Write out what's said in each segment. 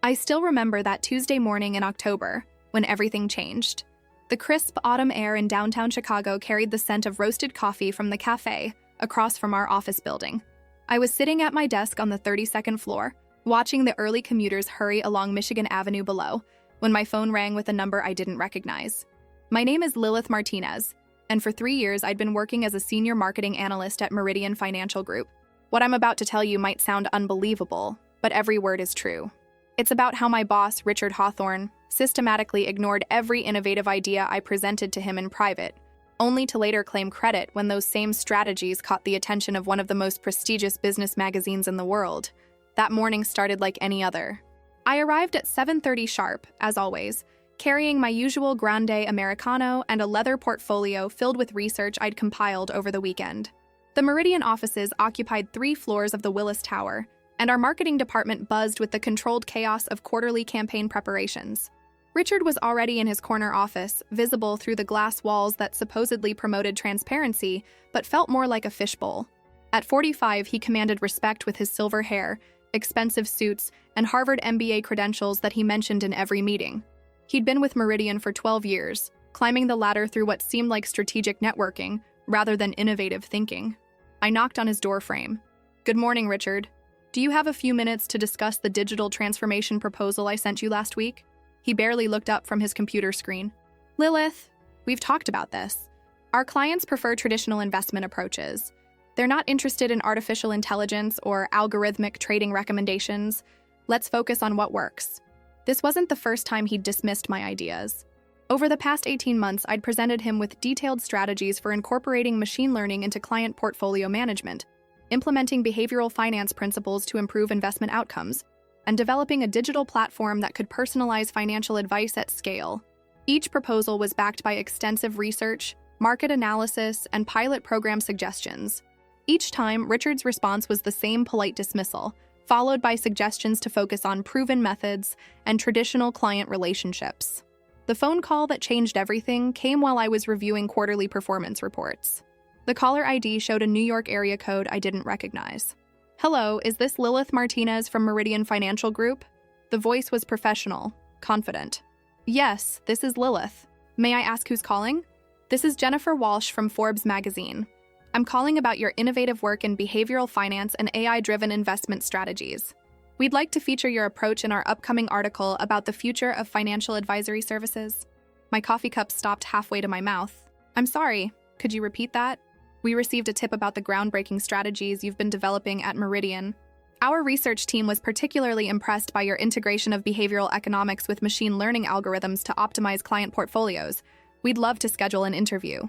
I still remember that Tuesday morning in October, when everything changed. The crisp autumn air in downtown Chicago carried the scent of roasted coffee from the cafe across from our office building. I was sitting at my desk on the 32nd floor, watching the early commuters hurry along Michigan Avenue below, when my phone rang with a number I didn't recognize. My name is Lilith Martinez, and for 3 years I'd been working as a senior marketing analyst at Meridian Financial Group. What I'm about to tell you might sound unbelievable, but every word is true. It's about how my boss, Richard Hawthorne, systematically ignored every innovative idea I presented to him in private, only to later claim credit when those same strategies caught the attention of one of the most prestigious business magazines in the world. That morning started like any other. I arrived at 7:30 sharp, as always, carrying my usual grande Americano and a leather portfolio filled with research I'd compiled over the weekend. The Meridian offices occupied 3 floors of the Willis Tower, and our marketing department buzzed with the controlled chaos of quarterly campaign preparations. Richard was already in his corner office, visible through the glass walls that supposedly promoted transparency, but felt more like a fishbowl. At 45, he commanded respect with his silver hair, expensive suits, and Harvard MBA credentials that he mentioned in every meeting. He'd been with Meridian for 12 years, climbing the ladder through what seemed like strategic networking rather than innovative thinking. I knocked on his doorframe. "Good morning, Richard. Do you have a few minutes to discuss the digital transformation proposal I sent you last week?" He barely looked up from his computer screen. "Lilith, we've talked about this. Our clients prefer traditional investment approaches. They're not interested in artificial intelligence or algorithmic trading recommendations. Let's focus on what works." This wasn't the first time he'd dismissed my ideas. Over the past 18 months, I'd presented him with detailed strategies for incorporating machine learning into client portfolio management, implementing behavioral finance principles to improve investment outcomes, and developing a digital platform that could personalize financial advice at scale. Each proposal was backed by extensive research, market analysis, and pilot program suggestions. Each time, Richard's response was the same polite dismissal, followed by suggestions to focus on proven methods and traditional client relationships. The phone call that changed everything came while I was reviewing quarterly performance reports. The caller ID showed a New York area code I didn't recognize. "Hello, is this Lilith Martinez from Meridian Financial Group?" The voice was professional, confident. "Yes, this is Lilith. May I ask who's calling?" "This is Jennifer Walsh from Forbes magazine. I'm calling about your innovative work in behavioral finance and AI-driven investment strategies. We'd like to feature your approach in our upcoming article about the future of financial advisory services." My coffee cup stopped halfway to my mouth. "I'm sorry, could you repeat that?" "We received a tip about the groundbreaking strategies you've been developing at Meridian. Our research team was particularly impressed by your integration of behavioral economics with machine learning algorithms to optimize client portfolios. We'd love to schedule an interview."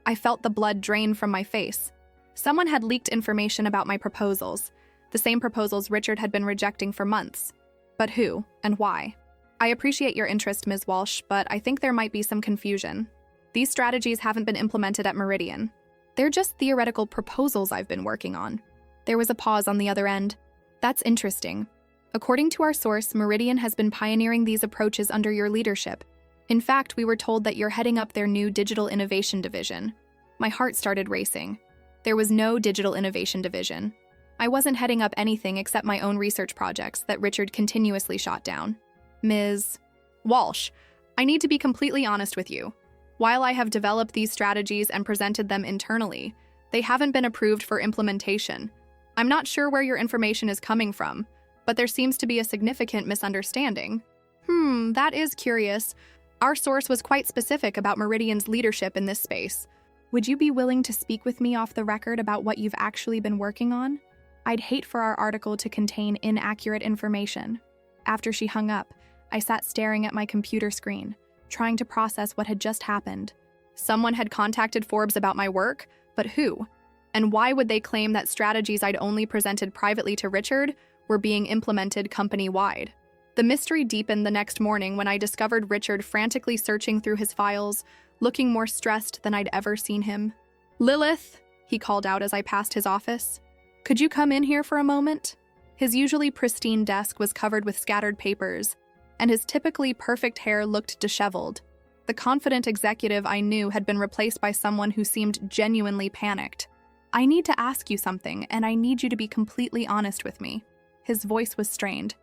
I felt the blood drain from my face. Someone had leaked information about my proposals, the same proposals Richard had been rejecting for months. But who and why? "I appreciate your interest, Ms. Walsh, but I think there might be some confusion. These strategies haven't been implemented at Meridian. They're just theoretical proposals I've been working on." There was a pause on the other end. "That's interesting. According to our source, Meridian has been pioneering these approaches under your leadership. In fact, we were told that you're heading up their new digital innovation division." My heart started racing. There was no digital innovation division. I wasn't heading up anything except my own research projects that Richard continuously shot down. "Ms. Walsh, I need to be completely honest with you. While I have developed these strategies and presented them internally, they haven't been approved for implementation. I'm not sure where your information is coming from, but there seems to be a significant misunderstanding." That is curious. Our source was quite specific about Meridian's leadership in this space. "Would you be willing to speak with me off the record about what you've actually been working on? I'd hate for our article to contain inaccurate information." After she hung up, I sat staring at my computer screen, trying to process what had just happened. Someone had contacted Forbes about my work, but who? And why would they claim that strategies I'd only presented privately to Richard were being implemented company-wide? The mystery deepened the next morning when I discovered Richard frantically searching through his files, looking more stressed than I'd ever seen him. "Lilith," he called out as I passed his office. "Could you come in here for a moment?" His usually pristine desk was covered with scattered papers, and his typically perfect hair looked disheveled. The confident executive I knew had been replaced by someone who seemed genuinely panicked. "I need to ask you something, and I need you to be completely honest with me." His voice was strained.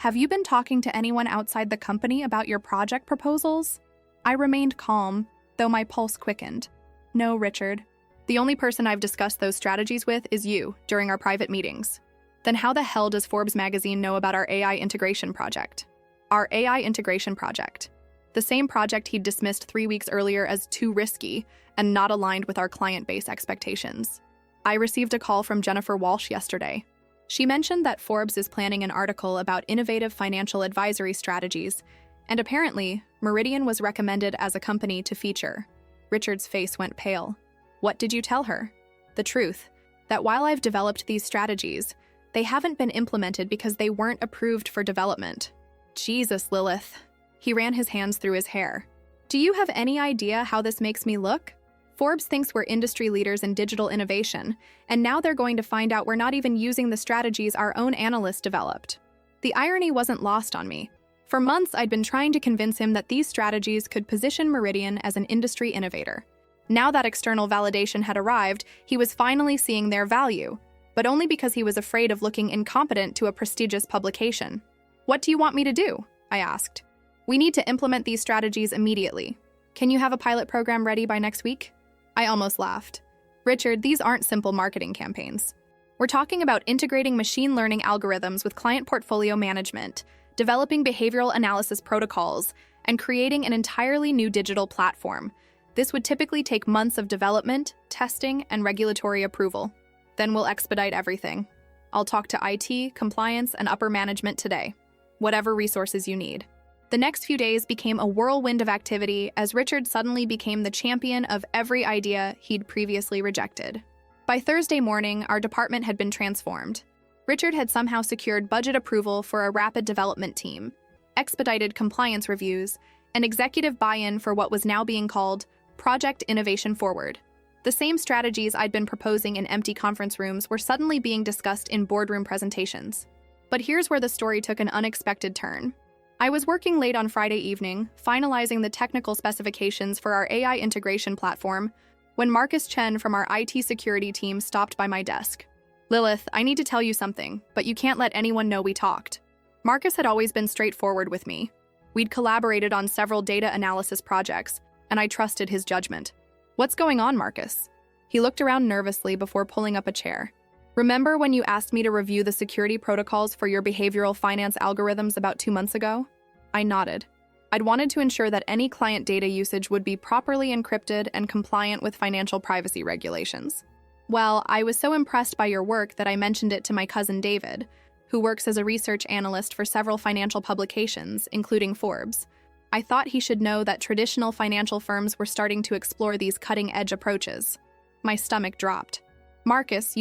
Have you been talking to anyone outside the company about your project proposals? I remained calm, though my pulse quickened. No, Richard. The only person I've discussed those strategies with is you, during our private meetings. Then how the hell does Forbes magazine know about our AI integration project? Our AI integration project. The same project he'd dismissed 3 weeks earlier as too risky and not aligned with our client base expectations. I received a call from Jennifer Walsh yesterday. She mentioned that Forbes is planning an article about innovative financial advisory strategies, and apparently, Meridian was recommended as a company to feature. Richard's face went pale. What did you tell her? The truth, that while I've developed these strategies, they haven't been implemented because they weren't approved for development. Jesus, Lilith. He ran his hands through his hair. Do you have any idea how this makes me look? Forbes thinks we're industry leaders in digital innovation, and now they're going to find out we're not even using the strategies our own analysts developed. The irony wasn't lost on me. For months, I'd been trying to convince him that these strategies could position Meridian as an industry innovator. Now that external validation had arrived, he was finally seeing their value, but only because he was afraid of looking incompetent to a prestigious publication. What do you want me to do? I asked. We need to implement these strategies immediately. Can you have a pilot program ready by next week? I almost laughed. Richard, these aren't simple marketing campaigns. We're talking about integrating machine learning algorithms with client portfolio management, developing behavioral analysis protocols, and creating an entirely new digital platform. This would typically take months of development, testing, and regulatory approval. Then we'll expedite everything. I'll talk to IT, compliance, and upper management today. Whatever resources you need. The next few days became a whirlwind of activity as Richard suddenly became the champion of every idea he'd previously rejected. By Thursday morning, our department had been transformed. Richard had somehow secured budget approval for a rapid development team, expedited compliance reviews, and executive buy-in for what was now being called Project Innovation Forward. The same strategies I'd been proposing in empty conference rooms were suddenly being discussed in boardroom presentations. But here's where the story took an unexpected turn. I was working late on Friday evening, finalizing the technical specifications for our AI integration platform, when Marcus Chen from our IT security team stopped by my desk. Lilith, I need to tell you something, but you can't let anyone know we talked. Marcus had always been straightforward with me. We'd collaborated on several data analysis projects, and I trusted his judgment. What's going on, Marcus? He looked around nervously before pulling up a chair. Remember when you asked me to review the security protocols for your behavioral finance algorithms about 2 months ago? I nodded. I'd wanted to ensure that any client data usage would be properly encrypted and compliant with financial privacy regulations. Well, I was so impressed by your work that I mentioned it to my cousin David, who works as a research analyst for several financial publications, including Forbes. I thought he should know that traditional financial firms were starting to explore these cutting-edge approaches. My stomach dropped. Marcus,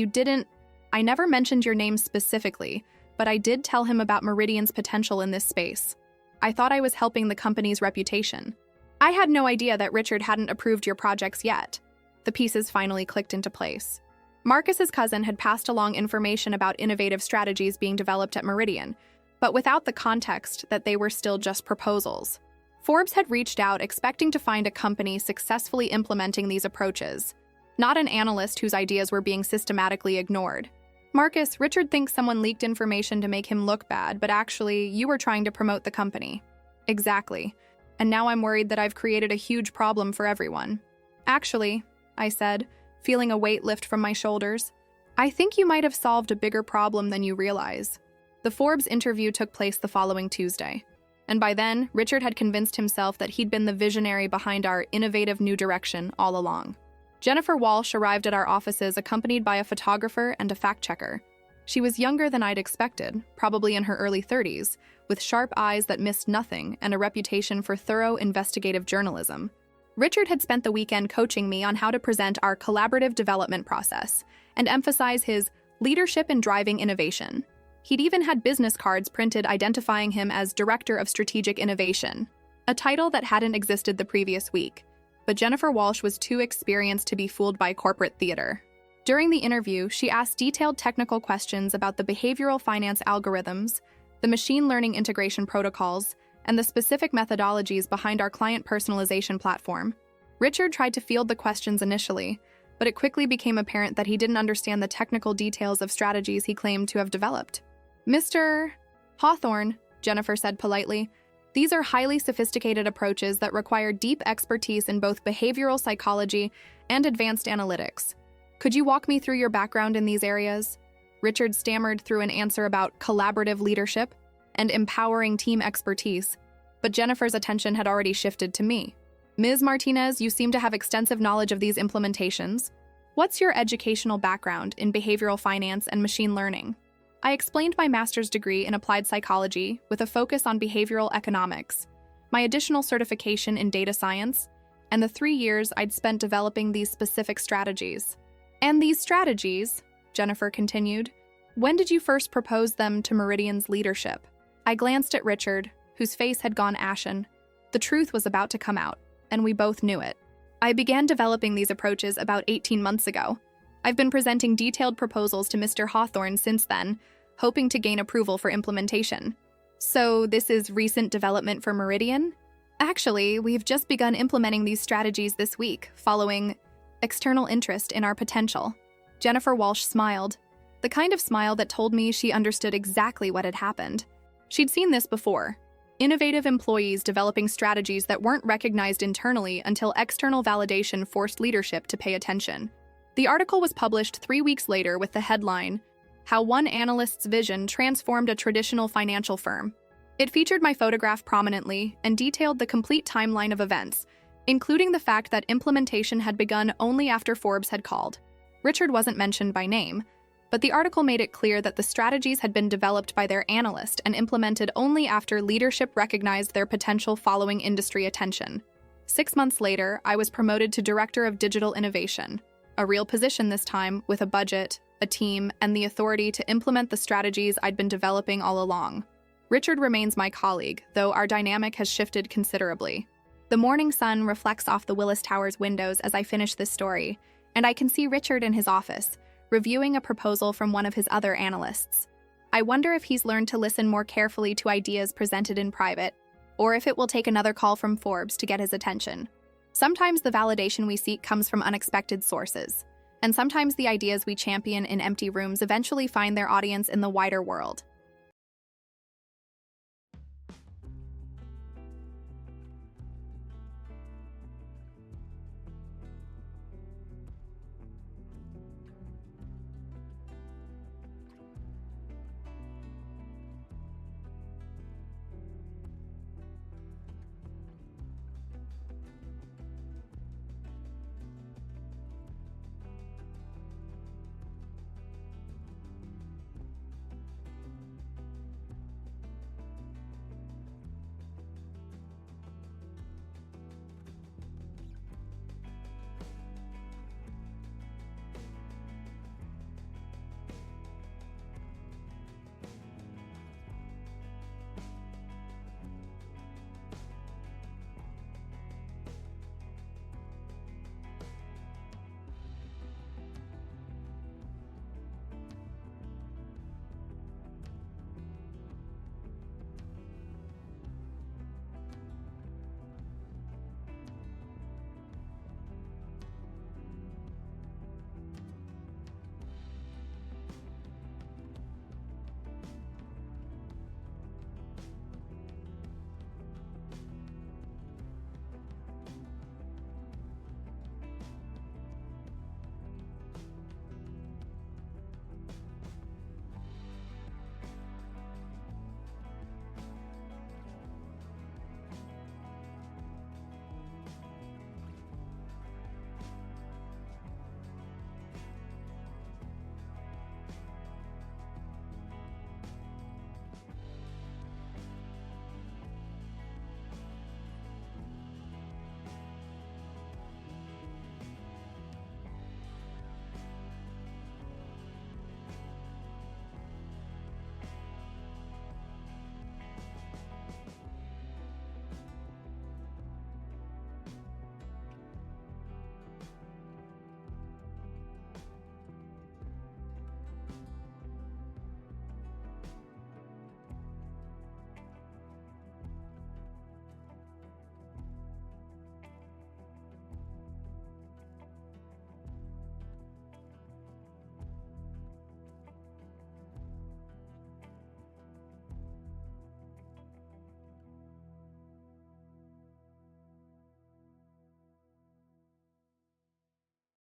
I never mentioned your name specifically, but I did tell him about Meridian's potential in this space. I thought I was helping the company's reputation. I had no idea that Richard hadn't approved your projects yet. The pieces finally clicked into place. Marcus's cousin had passed along information about innovative strategies being developed at Meridian, but without the context that they were still just proposals. Forbes had reached out expecting to find a company successfully implementing these approaches, not an analyst whose ideas were being systematically ignored. Marcus, Richard thinks someone leaked information to make him look bad, but actually, you were trying to promote the company. Exactly. And now I'm worried that I've created a huge problem for everyone. Actually, I said, feeling a weight lift from my shoulders, I think you might have solved a bigger problem than you realize. The Forbes interview took place the following Tuesday. And by then, Richard had convinced himself that he'd been the visionary behind our innovative new direction all along. Jennifer Walsh arrived at our offices accompanied by a photographer and a fact-checker. She was younger than I'd expected, probably in her early 30s, with sharp eyes that missed nothing and a reputation for thorough investigative journalism. Richard had spent the weekend coaching me on how to present our collaborative development process and emphasize his leadership in driving innovation. He'd even had business cards printed identifying him as Director of Strategic Innovation, a title that hadn't existed the previous week. But Jennifer Walsh was too experienced to be fooled by corporate theater. During the interview, she asked detailed technical questions about the behavioral finance algorithms, the machine learning integration protocols, and the specific methodologies behind our client personalization platform. Richard tried to field the questions initially, but it quickly became apparent that he didn't understand the technical details of strategies he claimed to have developed. Mr. Hawthorne, Jennifer said politely. These are highly sophisticated approaches that require deep expertise in both behavioral psychology and advanced analytics. Could you walk me through your background in these areas? Richard stammered through an answer about collaborative leadership and empowering team expertise, but Jennifer's attention had already shifted to me. Ms. Martinez, you seem to have extensive knowledge of these implementations. What's your educational background in behavioral finance and machine learning? I explained my master's degree in applied psychology with a focus on behavioral economics, my additional certification in data science, and the 3 years I'd spent developing these specific strategies. And these strategies, Jennifer continued, when did you first propose them to Meridian's leadership? I glanced at Richard, whose face had gone ashen. The truth was about to come out, and we both knew it. I began developing these approaches about 18 months ago. I've been presenting detailed proposals to Mr. Hawthorne since then, hoping to gain approval for implementation. So this is recent development for Meridian? Actually, we've just begun implementing these strategies this week, following external interest in our potential. Jennifer Walsh smiled, the kind of smile that told me she understood exactly what had happened. She'd seen this before. Innovative employees developing strategies that weren't recognized internally until external validation forced leadership to pay attention. The article was published 3 weeks later with the headline, How One Analyst's Vision Transformed a Traditional Financial Firm. It featured my photograph prominently and detailed the complete timeline of events, including the fact that implementation had begun only after Forbes had called. Richard wasn't mentioned by name, but the article made it clear that the strategies had been developed by their analyst and implemented only after leadership recognized their potential following industry attention. 6 months later, I was promoted to Director of Digital Innovation, a real position this time with a budget, a team, and the authority to implement the strategies I'd been developing all along. Richard remains my colleague, though our dynamic has shifted considerably. The morning sun reflects off the Willis Towers windows as I finish this story, and I can see Richard in his office, reviewing a proposal from one of his other analysts. I wonder if he's learned to listen more carefully to ideas presented in private, or if it will take another call from Forbes to get his attention. Sometimes the validation we seek comes from unexpected sources, and sometimes the ideas we champion in empty rooms eventually find their audience in the wider world.